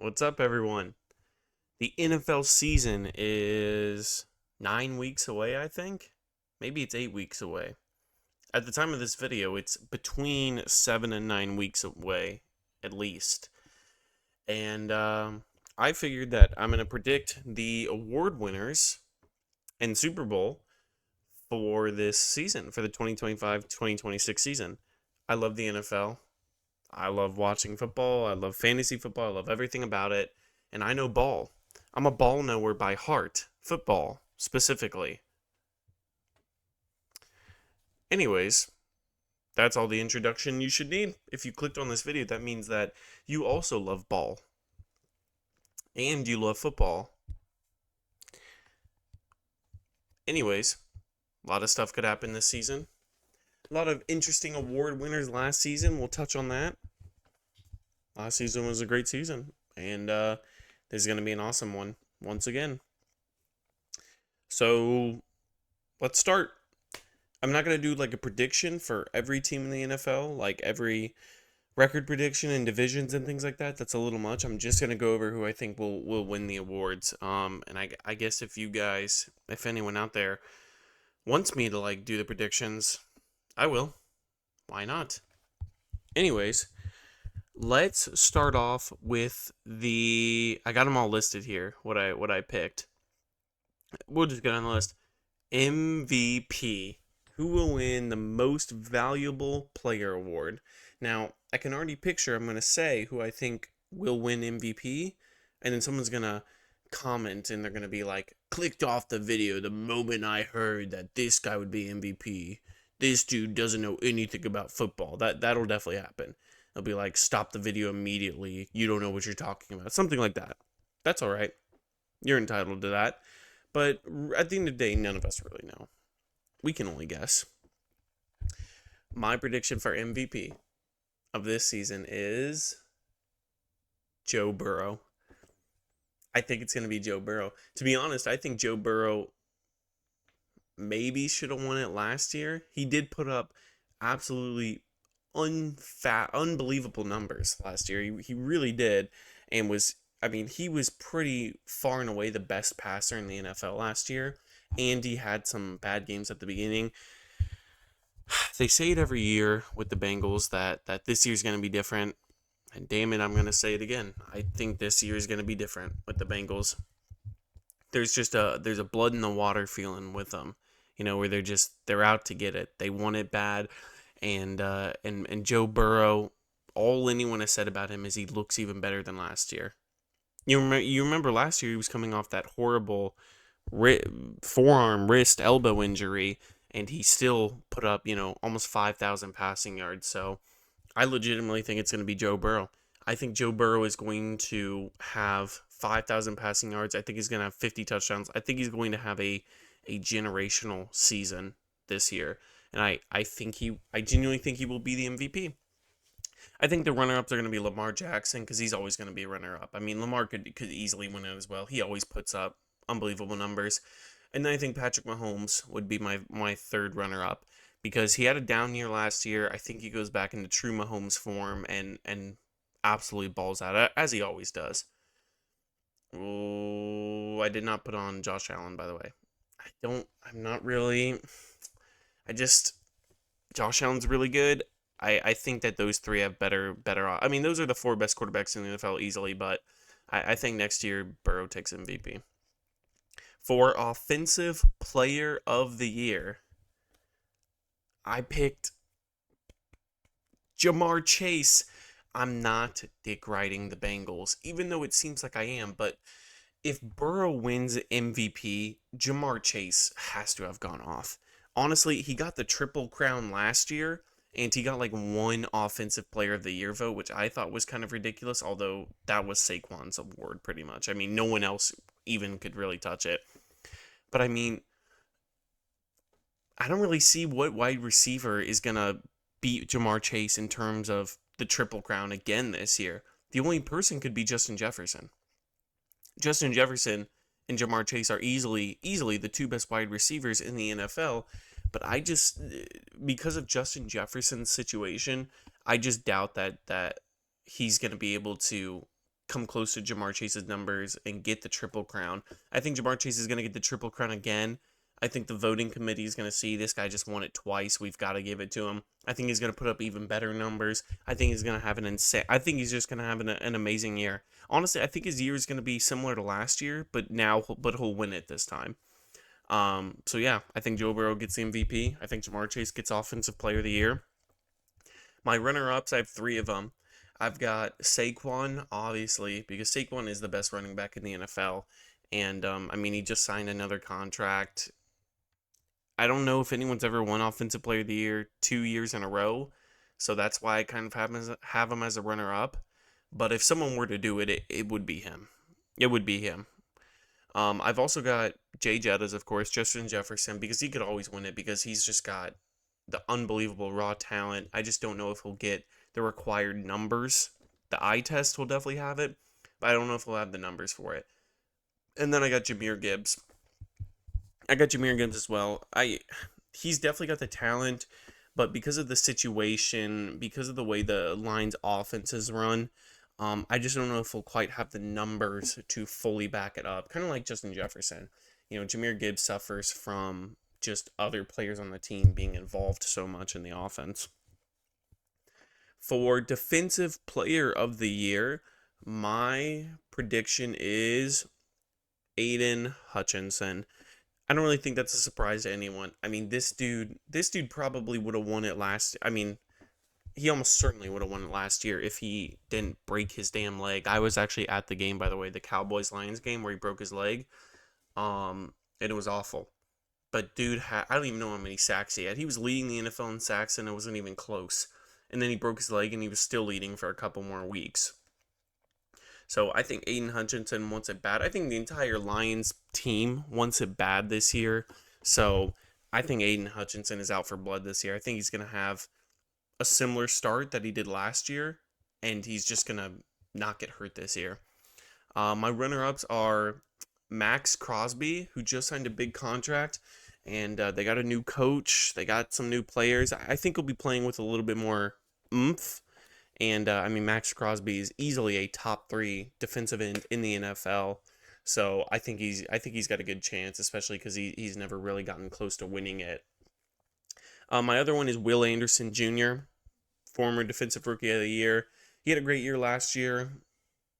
What's up, everyone? The NFL season is 9 weeks away, I think. Maybe it's 8 weeks away. At the time of this video, it's between 7 and 9 weeks away, at least. And I figured that I'm going to predict the award winners and Super Bowl for this season, for the 2025-2026 season. I love the NFL. I love watching football. I love fantasy football. I love everything about it. And I know ball. I'm a ball knower by heart. Football, specifically. Anyways, that's all the introduction you should need. If you clicked on this video, that means that you also love ball. And you love football. Anyways, a lot of stuff could happen this season. A lot of interesting award winners last season. We'll touch on that. Last season was a great season. And this is going to be an awesome one once again. So let's start. I'm not going to do like a prediction for every team in the NFL, like every record prediction and divisions and things like that. That's a little much. I'm just going to go over who I think will win the awards. And I guess if you guys, if anyone out there wants me to like do the predictions, I will. Why not? Anyways, let's start off with I got them all listed here, what I picked. We'll just get on the list. MVP. Who will win the most valuable player award? Now, I can already picture I'm going to say who I think will win MVP, and then someone's going to comment and they're going to be like, clicked off the video the moment I heard that this guy would be MVP. This dude doesn't know anything about football. That'll definitely happen. They'll be like, stop the video immediately. You don't know what you're talking about. Something like that. That's all right. You're entitled to that. But at the end of the day, none of us really know. We can only guess. My prediction for MVP of this season is Joe Burrow. I think it's going to be Joe Burrow. To be honest, I think Joe Burrow maybe should have won it last year. He did put up absolutely unbelievable numbers last year. He really did, and he was pretty far and away the best passer in the NFL last year, and he had some bad games at the beginning. They say it every year with the Bengals that this year's going to be different, and damn it, I'm going to say it again. I think this year is going to be different with the Bengals. There's a blood in the water feeling with them, where they're out to get it. They want it bad. And Joe Burrow, all anyone has said about him is he looks even better than last year. You remember last year he was coming off that horrible forearm, wrist, elbow injury, and he still put up almost 5,000 passing yards. So I legitimately think it's going to be Joe Burrow. I think Joe Burrow is going to have 5,000 passing yards. I think he's going to have 50 touchdowns. I think he's going to have a generational season this year. And I genuinely think he will be the MVP. I think the runner-ups are going to be Lamar Jackson because he's always going to be a runner-up. I mean, Lamar could easily win it as well. He always puts up unbelievable numbers. And then I think Patrick Mahomes would be my third runner-up because he had a down year last year. I think he goes back into true Mahomes form and absolutely balls out, as he always does. Oh, I did not put on Josh Allen, by the way. I'm not really... Josh Allen's really good. I think that those three have better. I mean, those are the four best quarterbacks in the NFL easily, but I think next year Burrow takes MVP. For Offensive Player of the Year, I picked Jamar Chase. I'm not dick riding the Bengals, even though it seems like I am, but if Burrow wins MVP, Jamar Chase has to have gone off. Honestly, he got the Triple Crown last year, and he got like one Offensive Player of the Year vote, which I thought was kind of ridiculous, although that was Saquon's award pretty much. I mean, no one else even could really touch it. But I mean, I don't really see what wide receiver is going to beat Jamar Chase in terms of the Triple Crown again this year. The only person could be Justin Jefferson. Justin Jefferson and Jamar Chase are easily the two best wide receivers in the NFL. But because of Justin Jefferson's situation, I just doubt that he's going to be able to come close to Jamar Chase's numbers and get the triple crown. I think Jamar Chase is going to get the triple crown again. I think the voting committee is going to see this guy just won it twice. We've got to give it to him. I think he's going to put up even better numbers. I think he's going to have an insane. I think he's just going to have an amazing year. Honestly, I think his year is going to be similar to last year, but he'll win it this time. So yeah, I think Joe Burrow gets the MVP. I think Jamar Chase gets Offensive Player of the Year. My runner-ups, I have 3 of them. I've got Saquon, obviously, because Saquon is the best running back in the NFL. And, I mean, he just signed another contract. I don't know if anyone's ever won Offensive Player of the Year 2 years in a row. So that's why I kind of have him as a runner-up. But if someone were to do it, it would be him. It would be him. I've also got Jay Jettas, of course, Justin Jefferson, because he could always win it because he's just got the unbelievable raw talent. I just don't know if he'll get the required numbers. The eye test will definitely have it, but I don't know if he'll have the numbers for it. And then I got Jahmyr Gibbs. As well. He's definitely got the talent, but because of the situation, because of the way the Lions' offense is run, I just don't know if he'll quite have the numbers to fully back it up. Kind of like Justin Jefferson. Jahmyr Gibbs suffers from just other players on the team being involved so much in the offense. For Defensive Player of the Year, my prediction is Aiden Hutchinson. I don't really think that's a surprise to anyone. I mean, this dude probably would have won it he almost certainly would have won it last year if he didn't break his damn leg. I was actually at the game, by the way, the Cowboys-Lions game where he broke his leg. And it was awful. But dude, I don't even know how many sacks he had. He was leading the NFL in sacks, and it wasn't even close. And then he broke his leg, and he was still leading for a couple more weeks. So I think Aiden Hutchinson wants it bad. I think the entire Lions team wants it bad this year. So I think Aiden Hutchinson is out for blood this year. I think he's going to have a similar start that he did last year, and he's just going to not get hurt this year. My runner-ups are Max Crosby, who just signed a big contract, and they got a new coach. They got some new players. I think he'll be playing with a little bit more oomph. And I mean, Max Crosby is easily a top 3 defensive end in the NFL. So I think he's got a good chance, especially because he's never really gotten close to winning it. My other one is Will Anderson Jr., former Defensive Rookie of the Year. He had a great year last year.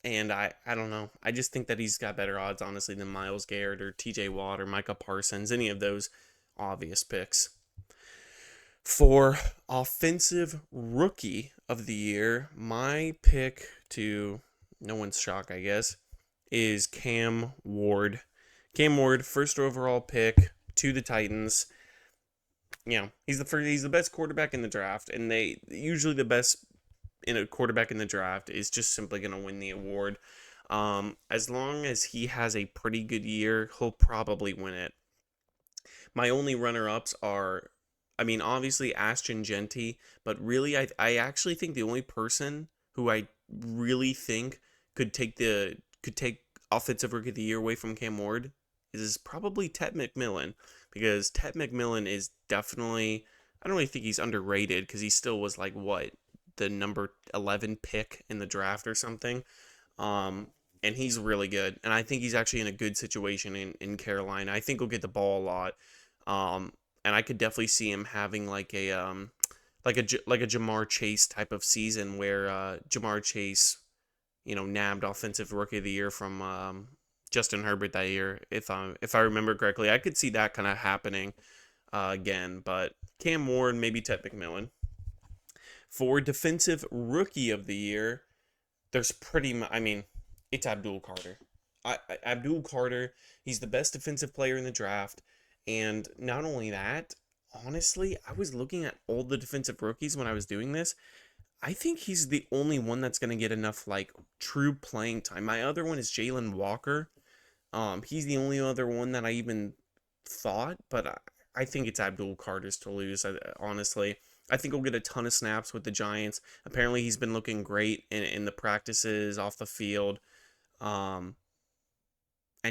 And I don't know. I just think that he's got better odds, honestly, than Myles Garrett or TJ Watt or Micah Parsons, any of those obvious picks. For Offensive Rookie of the Year, my pick, to no one's shock, I guess, is Cam Ward. Cam Ward, first overall pick to the Titans. He's the best quarterback in the draft, and usually the best in a quarterback in the draft is just simply going to win the award. As long as he has a pretty good year, he'll probably win it. My only runner-ups are, obviously Ashton Genty, but really I actually think the only person who I really think could take Offensive Rookie of the Year away from Cam Ward is probably Ted McMillan, because Ted McMillan is definitely, I don't really think he's underrated because he still was like the number 11 pick in the draft or something. And he's really good. And I think he's actually in a good situation in Carolina. I think he'll get the ball a lot. And I could definitely see him having like a Jamar Chase type of season where Jamar Chase, nabbed Offensive Rookie of the Year from Justin Herbert that year. If I remember correctly, I could see that kind of happening again. But Cam Ward, maybe Ted McMillan. For Defensive Rookie of the Year, there's it's Abdul Carter. Abdul Carter, he's the best defensive player in the draft. And not only that, honestly, I was looking at all the defensive rookies when I was doing this. I think he's the only one that's going to get enough, true playing time. My other one is Jalen Walker. He's the only other one that I even thought, but I think it's Abdul Carter's to lose, honestly. I think he'll get a ton of snaps with the Giants. Apparently, he's been looking great in the practices, off the field. And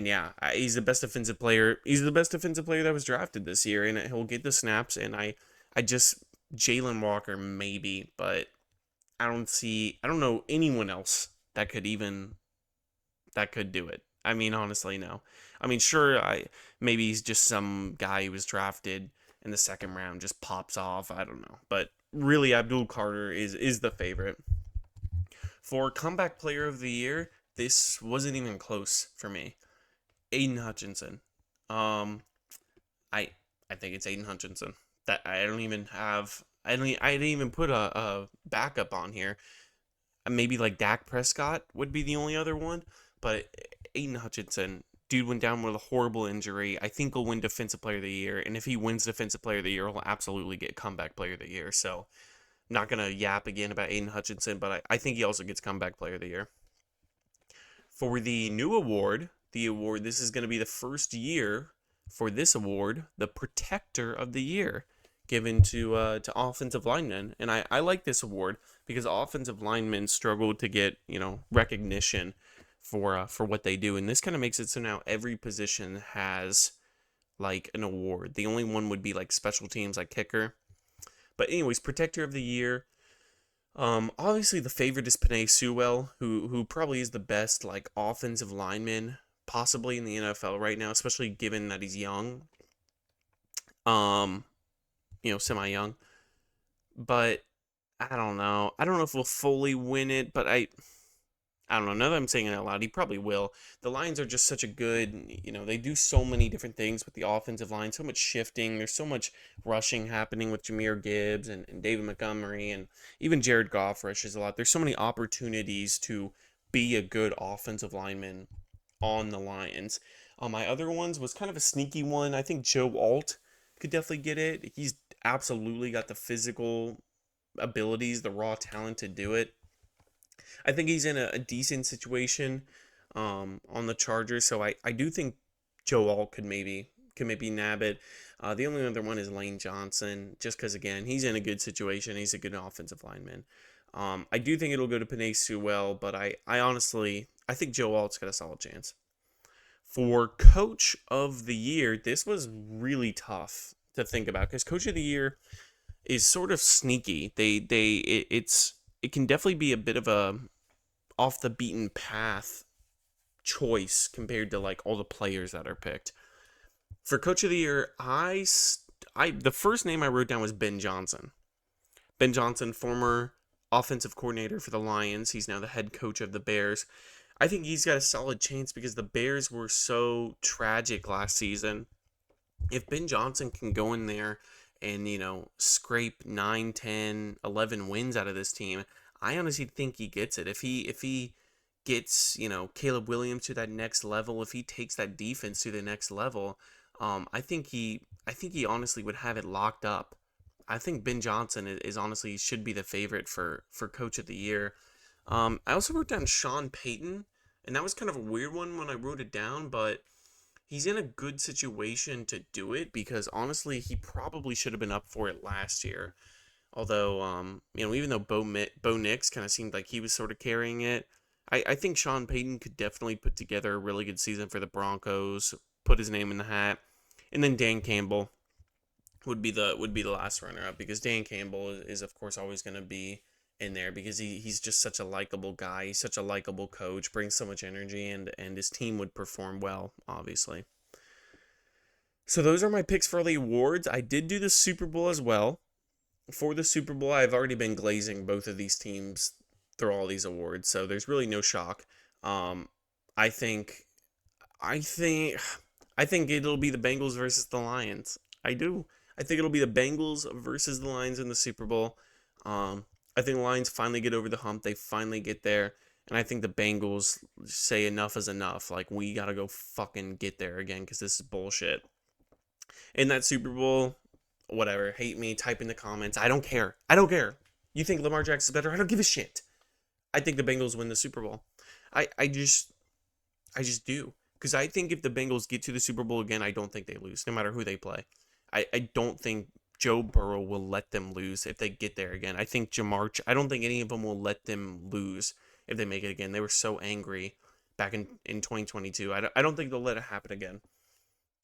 yeah, he's the best defensive player. He's the best defensive player that was drafted this year, and he'll get the snaps. And I just Jalen Walker maybe, but I don't know anyone else that could even that could do it. I mean, honestly, no. I mean, sure, I maybe he's just some guy who was drafted in the second round, just pops off. I don't know, but really, Abdul Carter is the favorite for comeback player of the year. This wasn't even close for me. Aiden Hutchinson. Um, I I think it's Aiden Hutchinson. That I don't even have. I didn't even put a backup on here. Maybe like Dak Prescott would be the only other one, but Aiden Hutchinson, dude went down with a horrible injury. I think he'll win Defensive Player of the Year, and if he wins Defensive Player of the Year, he'll absolutely get Comeback Player of the Year. So, I'm not gonna yap again about Aiden Hutchinson, but I think he also gets Comeback Player of the Year. For the new award, this is gonna be the first year for this award, the Protector of the Year, given to offensive linemen, and I like this award because offensive linemen struggle to get recognition for what they do, and this kind of makes it so now every position has like an award. The only one would be like special teams, like kicker. But anyways, Protector of the Year. Obviously the favorite is Penei Sewell, who probably is the best like offensive lineman possibly in the NFL right now, especially given that he's young. Um, semi young. But I don't know. I don't know if we'll fully win it, but I don't know. Now that I'm saying it out loud, he probably will. The Lions are just such a good, they do so many different things with the offensive line, so much shifting. There's so much rushing happening with Jahmyr Gibbs and David Montgomery, and even Jared Goff rushes a lot. There's so many opportunities to be a good offensive lineman on the Lions. My other ones was kind of a sneaky one. I think Joe Alt could definitely get it. He's absolutely got the physical abilities, the raw talent to do it. I think he's in a decent situation on the Chargers, so I do think Joe Alt could maybe nab it. The only other one is Lane Johnson, just because again he's in a good situation. He's a good offensive lineman. I do think it'll go to Penei Sewell, but I honestly I think Joe Alt's got a solid chance. For Coach of the Year, this was really tough to think about because Coach of the Year is sort of sneaky. It can definitely be a bit of a off the beaten path choice compared to like all the players that are picked. For Coach of the Year, the first name I wrote down was Ben Johnson. Ben Johnson, former offensive coordinator for the Lions. He's now the head coach of the Bears. I think he's got a solid chance because the Bears were so tragic last season. If Ben Johnson can go in there and, scrape 9, 10, 11 wins out of this team, I honestly think he gets it. If he gets, Caleb Williams to that next level, if he takes that defense to the next level, I think he honestly would have it locked up. I think Ben Johnson is honestly should be the favorite for Coach of the Year. I also wrote down Sean Payton, and that was kind of a weird one when I wrote it down, but he's in a good situation to do it because honestly, he probably should have been up for it last year. Although, even though Bo Nix kind of seemed like he was sort of carrying it, I think Sean Payton could definitely put together a really good season for the Broncos, put his name in the hat, and then Dan Campbell would be the last runner up because Dan Campbell is of course always going to be in there because he's just such a likable guy. He's such a likable coach, brings so much energy, and his team would perform well, obviously. So those are my picks for the awards. I did do the Super Bowl as well. For the Super Bowl, I've already been glazing both of these teams through all these awards, so there's really no shock. Um, I think, I think, I think it'll be the Bengals versus the Lions. I do. I think it'll be the Bengals versus the Lions in the Super Bowl. I think the Lions finally get over the hump. They finally get there. And I think the Bengals say enough is enough. Like, we got to go fucking get there again because this is bullshit. In that Super Bowl, whatever. Hate me, type in the comments. I don't care. I don't care. You think Lamar Jackson's better? I don't give a shit. I think the Bengals win the Super Bowl. I just do. Because I think if the Bengals get to the Super Bowl again, I don't think they lose, no matter who they play. I don't think Joe Burrow will let them lose if they get there again. I don't think any of them will let them lose if they make it again. They were so angry back in 2022. I don't think they'll let it happen again.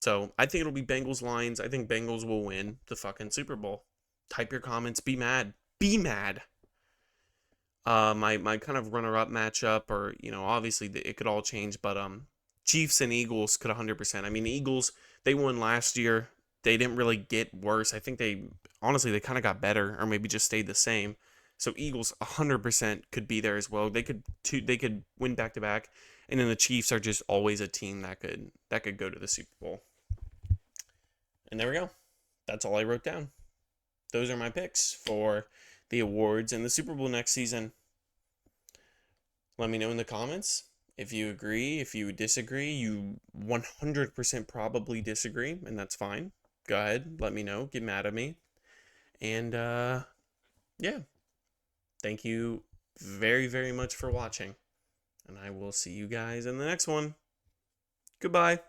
So I think it'll be Bengals Lions. I think Bengals will win the fucking Super Bowl. Type your comments. Be mad. Be mad. My kind of runner-up matchup, or obviously it could all change, but Chiefs and Eagles could 100%. I mean, the Eagles, they won last year. They didn't really get worse. I think they honestly they kind of got better, or maybe just stayed the same. So Eagles 100% could be there as well. They could win back to back, and then the Chiefs are just always a team that could go to the Super Bowl. And there we go. That's all I wrote down. Those are my picks for the awards and the Super Bowl next season. Let me know in the comments if you agree, if you disagree. You 100% probably disagree, and that's fine. Go ahead, let me know. Get mad at me. And yeah, thank you very, very much for watching. And I will see you guys in the next one. Goodbye.